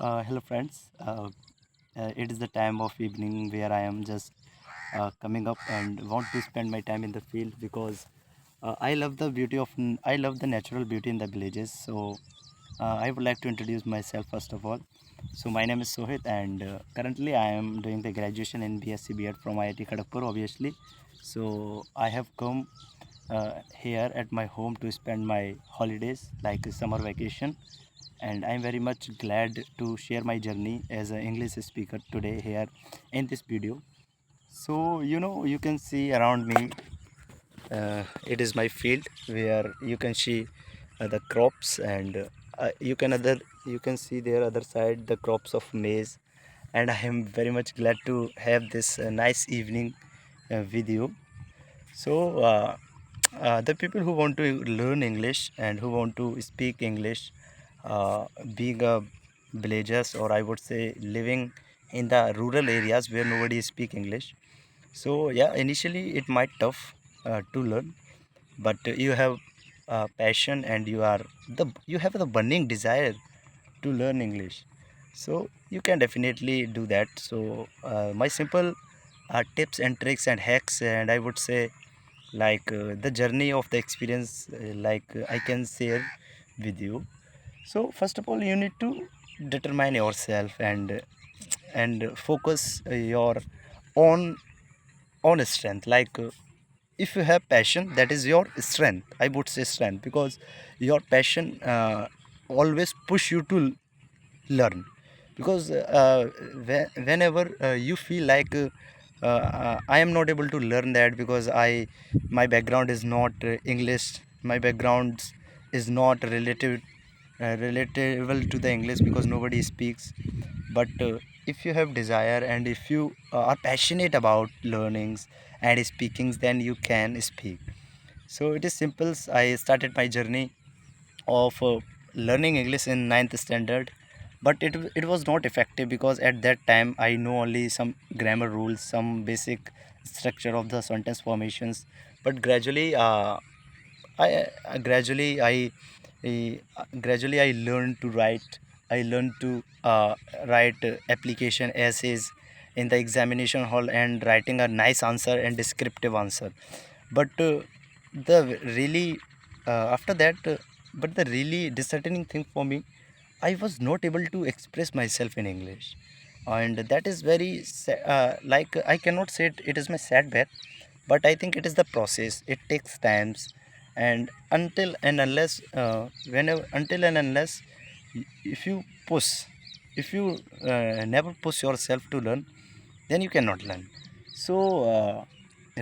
Hello friends. It is the time of evening where I am just coming up and want to spend my time in the field because I love the I love the natural beauty in the villages. So I would like to introduce myself first of all. So my name is Sohit and currently I am doing the graduation in BSc B.Ed from IIT Kharagpur obviously. So I have come here at my home to spend my holidays like a summer vacation, and I'm very much glad to share my journey as an English speaker today here in this video. So you can see around me, it is my field where you can see the crops, and you can see there other side the crops of maize, and I am very much glad to have this nice evening with you. So the people who want to learn English and who want to speak English, being a villagers, or I would say living in the rural areas where nobody speak English. So yeah, initially it might tough to learn, but you have passion and you have the burning desire to learn English. So you can definitely do that. So my simple tips and tricks and hacks, and I would say like the journey of the experience, I can share with you. So first of all, you need to determine yourself and focus your own own strength. If you have passion, that is your strength. I would say strength because your passion always push you to learn. Because whenever you feel like I am not able to learn that because I my background is not English, my background is not relatable to the English because nobody speaks. But if you have desire and if you are passionate about learnings and speakings, then you can speak. So it is simple. I started my journey of learning English in ninth standard, but it was not effective because at that time I know only some grammar rules, some basic structure of the sentence formations. But I gradually I learned to write. I learned to write application essays in the examination hall and writing a nice answer and descriptive answer. But the really after that, but the really disheartening thing for me, I was not able to express myself in English, and that is very like I cannot say it is my setback, but I think it is the process. It takes times, and until and unless if you push, if you never push yourself to learn, then you cannot learn. So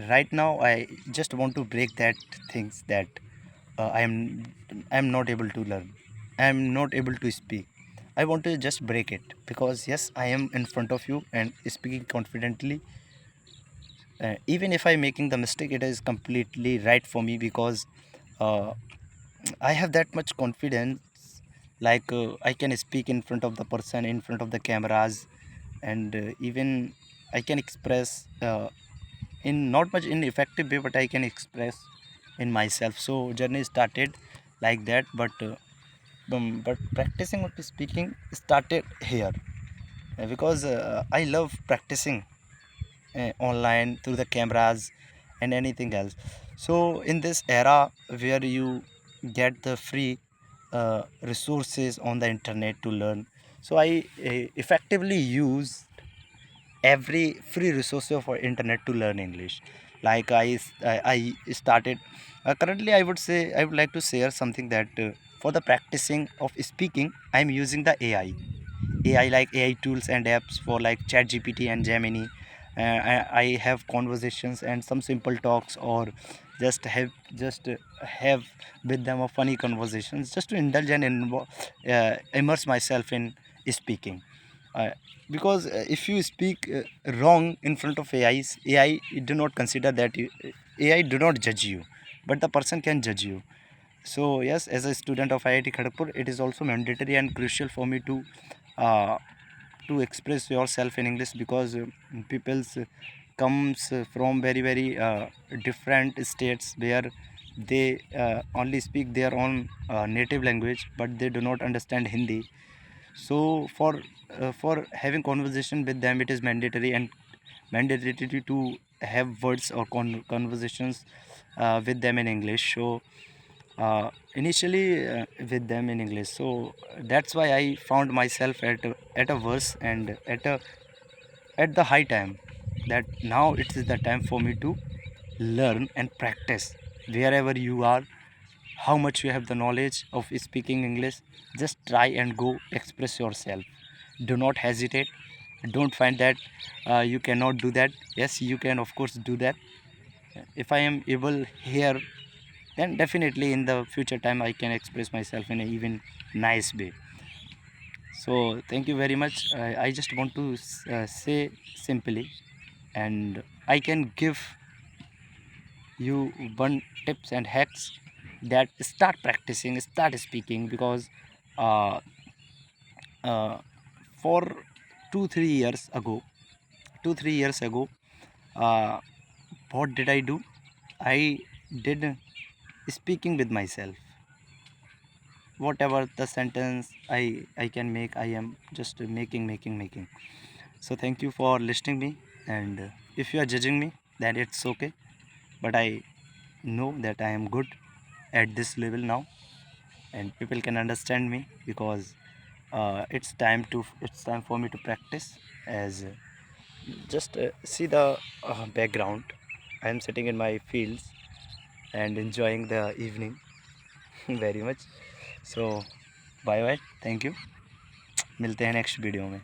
right now I just want to break that things that I'm not able to learn, I'm not able to speak. I want to just break it because yes, I am in front of you and speaking confidently. Even if I'm making the mistake, it is completely right for me because uh, I have that much confidence. I can speak in front of the person, in front of the cameras, and even I can express in not much in effective way, but I can express in myself. So journey started like that, but practicing what speaking started here because I love practicing online through the cameras and anything else. So in this era where you get the free resources on the internet to learn, so I effectively use every free resource of our internet to learn English. I started currently I would say I would like to share something that for the practicing of speaking I'm using the AI like AI tools and apps for like ChatGPT and Gemini. I have conversations and some simple talks, or just have with them a funny conversations just to indulge and immerse myself in speaking. Uh, because if you speak wrong in front of AI do not consider that AI do not judge you, but the person can judge you. So yes, as a student of IIT Kharagpur, it is also mandatory and crucial for me uh, to express yourself in English because people's comes from very different states where they only speak their own native language, but they do not understand Hindi. So for having conversation with them, it is mandatory and mandatory to have words or conversations with them in English. So initially with them in English. So that's why I found myself at a verse and at the high time that now it is the time for me to learn and practice wherever you are, how much you have the knowledge of speaking English. Just try and go express yourself. Do not hesitate. Don't find that you cannot do that. Yes, you can of course do that. If I am able here, then definitely in the future time I can express myself in an even nice way. So thank you very much. I just want to say simply, and I can give you one tips and hacks that start practicing, start speaking, because uh, uh, for 2 3 years ago 2 3 years ago, uh, what did I do? I did speaking with myself. Whatever the sentence I can make, I am just making. So thank you for listening me, and if you are judging me, then it's okay, but I know that I am good at this level now, and people can understand me because it's time for me to practice. As just see the background, I am sitting in my fields and enjoying the evening very much. So bye bye, thank you, मिलते हैं next video में.